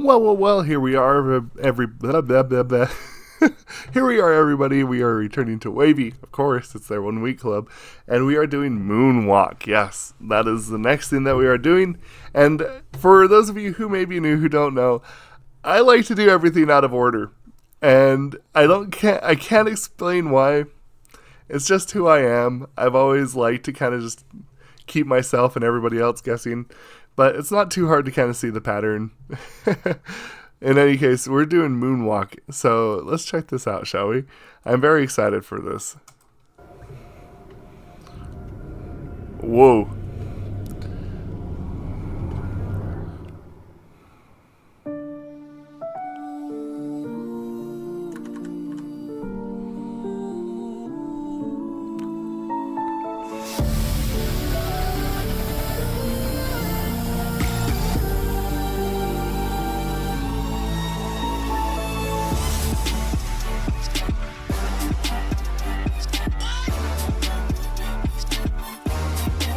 Well, here we are, blah, blah, blah, blah. Here we are, everybody. We are returning to WayV. Of course, it's their 1 week club. And we are doing Moonwalk. Yes, that is the next thing that we are doing. And for those of you who may be new who don't know, I like to do everything out of order. And I can't explain why. It's just who I am. I've always liked to kind of just keep myself and everybody else guessing. But it's not too hard to kind of see the pattern. In any case, we're doing Moonwalk. So let's check this out, shall we? I'm very excited for this. Whoa.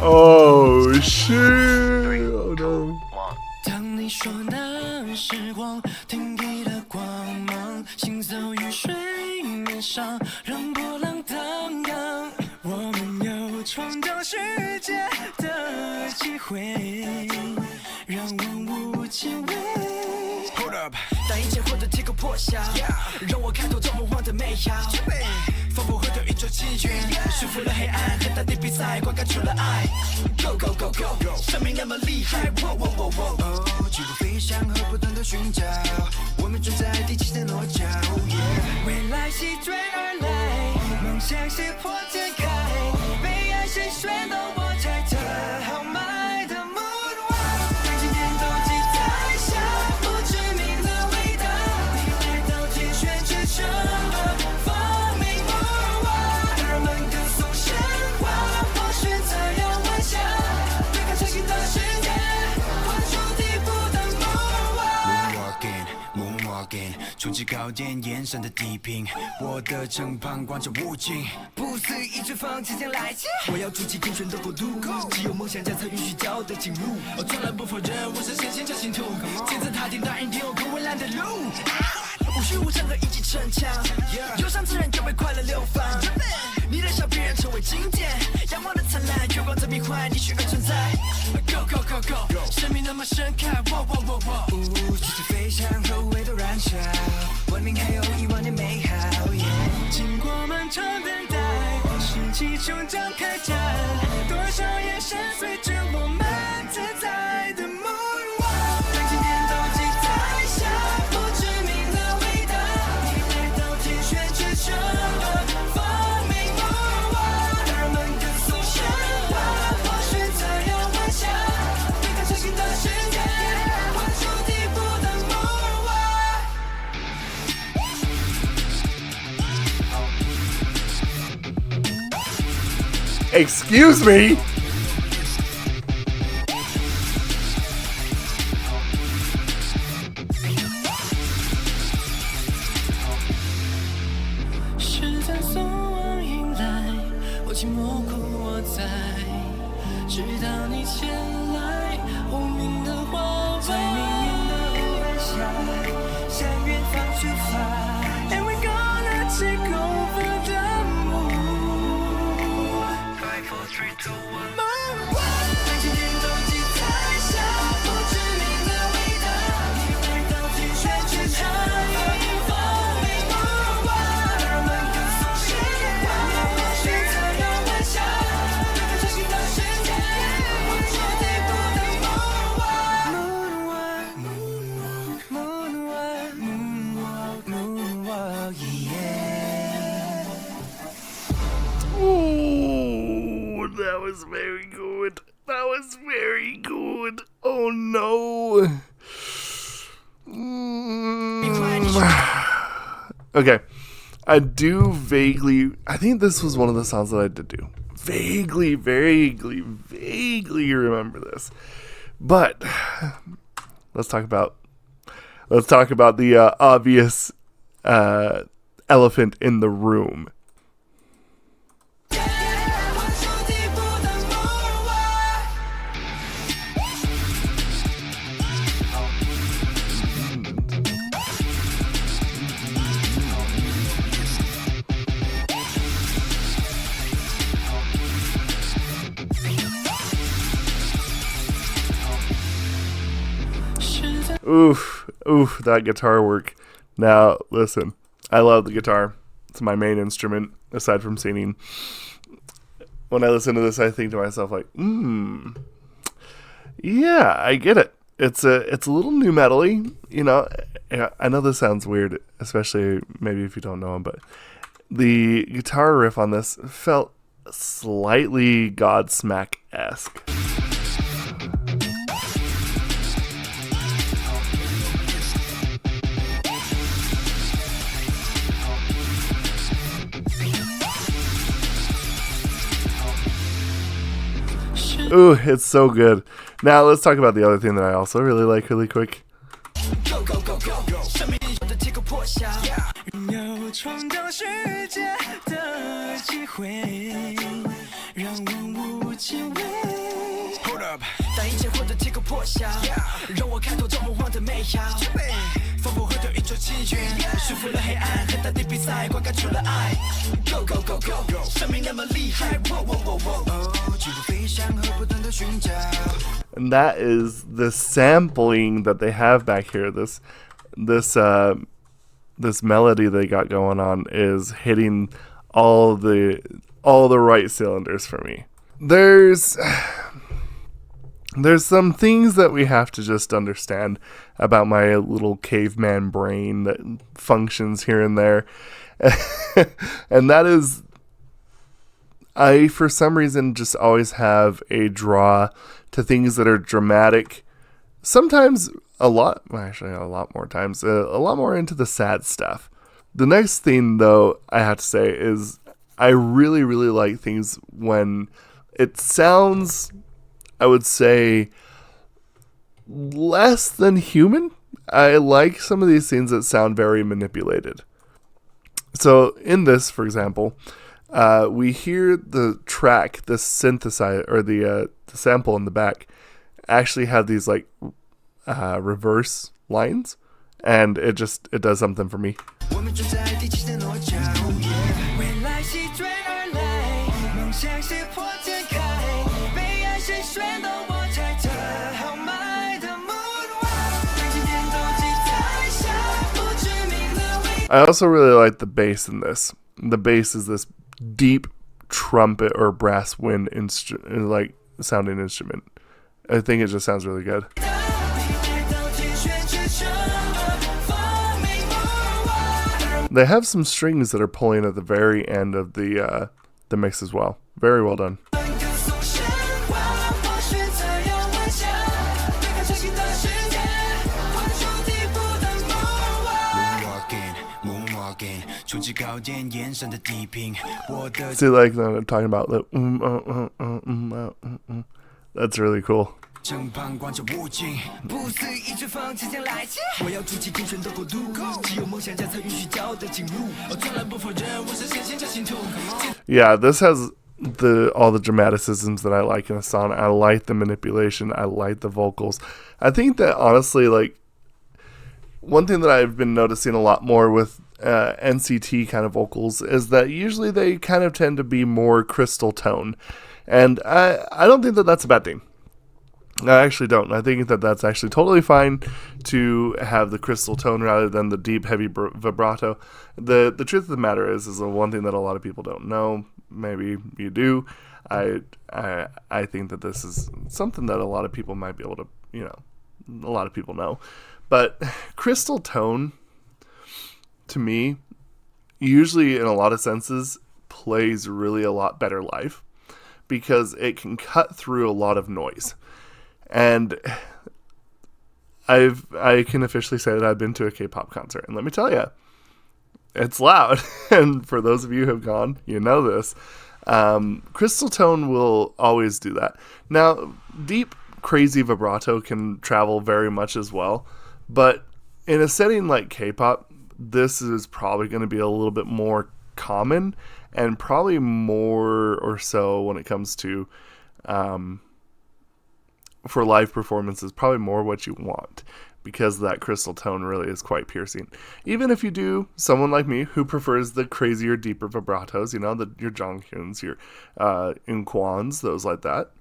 Oh shit! Oh no! 当你说那时光停止了光芒，行走于水面上，让波浪荡漾。我们有创造世界的机会，让万物皆为。Hold up， 当一切混沌铁口破晓，让我开拓这梦幻的美好。仿佛回到一座奇缘，束缚了黑暗，很大的比赛，灌溉出了爱。Go go go go， 生命那么厉害，哦，疾步飞翔和不断的寻找，我们正在第七的落脚。未来席卷而来，梦想是破天开，被爱谁旋动我踩着豪迈的 Moonwalk， 当今天都记在下不知名的味道，你来到天旋之城的风鸣 Moonwalk， 让人们歌颂神话，我选择要微笑，对抗强行的世界，画出底部的 Moonwalking， 冲击高点，延伸的地平，我的城旁光着无尽，不思议追风即将来袭，我要筑起天选的国度，只有梦想家才允许脚的进入，我从来不否认我是先行者信徒，金字塔顶那一定有更蔚蓝的路，无需无伤和一骑逞强，忧伤自然就被快乐流放，你的笑必然成为经典，阳光的灿烂，月光的迷幻，你需而存在。Go go go go， 生命那么深刻，继续飞翔和味道燃烧，文明还有1万年美好。经过漫长等待，世纪终将开展，多少眼神随着我们自在的 Moonwalk， 当今天都记在下不知名的味道，你来到天旋之城的风鸣 Moonwalk， 让人们歌颂神话，我选择要微笑，对抗强行的世界，画出底部的 Moonwalk。 Excuse me? And we're gonna take over the moon. 5, 4, 3, 2, 1. Moonwalk， 当今天都记在下不知名的味道，你来到天旋之城的风鸣 Moonwalk， 让人们歌颂神话，我选择要微笑，对抗强行的世界，画出底部的 Moonwalk。Moonwalk， yeah。 Oh, that was very good. That was very good. Oh no. Okay. I think this was one of the songs that I did do. Vaguely remember this. But let's talk about the obvious elephant in the room. Oof, that guitar work. Now, listen, I love the guitar. It's my main instrument, aside from singing. When I listen to this, I think to myself, like, yeah, I get it. It's a little new metal-y, you know. I know this sounds weird, especially maybe if you don't know him, but the guitar riff on this felt slightly Godsmack-esque. Ooh, it's so good. Now let's talk about the other thing that I also really like really quick. And that is the sampling that they have back here. This melody they got going on is hitting all the right cylinders for me. There's some things that we have to just understand about my little caveman brain that functions here and there. And that is, I, for some reason, just always have a draw to things that are dramatic. Sometimes a lot more times, a lot more into the sad stuff. The next thing, though, I have to say is I really, really like things when it sounds, I would say, less than human. I like some of these things that sound very manipulated. So in this, for example, we hear the track, the synthesizer, or the sample in the back, actually have these like reverse lines, and it does something for me. I also really like the bass in this. The bass is this deep trumpet or brass wind like sounding instrument. I think it just sounds really good. They have some strings that are pulling at the very end of the mix as well. Very well done. See, like I'm talking about the that's really cool. Yeah, this has all the dramaticisms that I like in a song. I like the manipulation. I like the vocals. I think that honestly, like, one thing that I've been noticing a lot more with NCT kind of vocals is that usually they kind of tend to be more crystal tone. And I don't think that that's a bad thing. I actually don't. I think that that's actually totally fine to have the crystal tone rather than the deep, heavy vibrato. The truth of the matter is the one thing that a lot of people don't know. Maybe you do. I think that this is something that a lot of people might be able to, a lot of people know. But crystal tone, to me, usually in a lot of senses, plays really a lot better live because it can cut through a lot of noise. And I can officially say that I've been to a K-pop concert, and let me tell you, it's loud. And for those of you who have gone, you know this. Crystal tone will always do that. Now, deep, crazy vibrato can travel very much as well, but in a setting like K-pop, this is probably going to be a little bit more common, and probably more or so when it comes to for live performances, probably more what you want, because that crystal tone really is quite piercing. Even if you do, someone like me who prefers the crazier, deeper vibratos, your Jonghyuns, your Inkwons, those like that.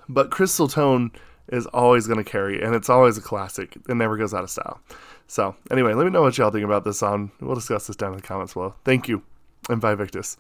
But crystal tone is always going to carry, and it's always a classic. It never goes out of style. So anyway, let me know what y'all think about this song. We'll discuss this down in the comments below. Thank you, and bye Victus.